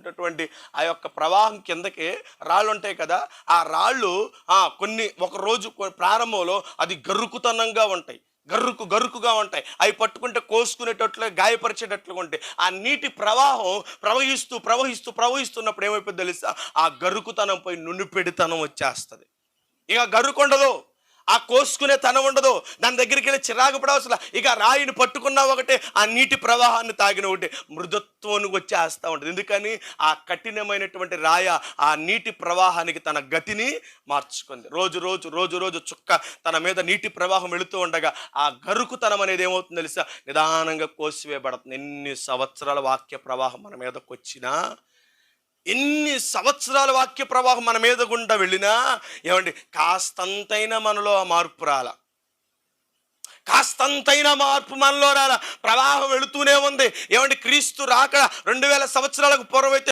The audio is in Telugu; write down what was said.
ఉన్నటువంటి ఆ యొక్క ప్రవాహం కిందకి రాళ్ళు ఉంటాయి కదా, ఆ రాళ్ళు కొన్ని ఒక రోజు ప్రారంభంలో అది గరుకుతనంగా ఉంటాయి, గరుకుగా ఉంటాయి. అవి పట్టుకుంటే కోసుకునేటట్లు, గాయపరిచేటట్లుగా ఉంటాయి. ఆ నీటి ప్రవాహం ప్రవహిస్తున్నప్పుడు ఏమైపోద్ది తెలుసా, ఆ గరుకుతనం పోయి నునుపెడితనం వచ్చేస్తుంది. ఇక గరుకుండదు, ఆ కోసుకునే తనం ఉండదు, దాని దగ్గరికి వెళ్ళి చిరాకు పడవసలు. ఇక రాయిని పట్టుకున్నా ఒకటే, ఆ నీటి ప్రవాహాన్ని తాగిన ఒకటి, మృదుత్వానికి వచ్చేస్తూ ఉంటుంది. ఎందుకని ఆ కఠినమైనటువంటి రాయ ఆ నీటి ప్రవాహానికి తన గతిని మార్చుకుంది. రోజు చుక్క తన మీద నీటి ప్రవాహం వెళుతూ ఉండగా ఆ గరుకుతనం అనేది ఏమవుతుంది తెలుసా, నిదానంగా కోసివేయబడుతుంది. ఎన్ని సంవత్సరాల వాక్య ప్రవాహం మన మీదకి వచ్చినా, ఎన్ని సంవత్సరాల వాక్య ప్రవాహం మన మీద గుండా వెళ్ళినా, ఏమండి, కాస్తంతైనా మనలో ఆ మార్పు రాల, కాస్తంతైనా మార్పు మనలో రాల. ప్రవాహం వెళుతూనే ఉంది. ఏమండి, క్రీస్తు రాక 2000 సంవత్సరాలకు పూర్వం అయితే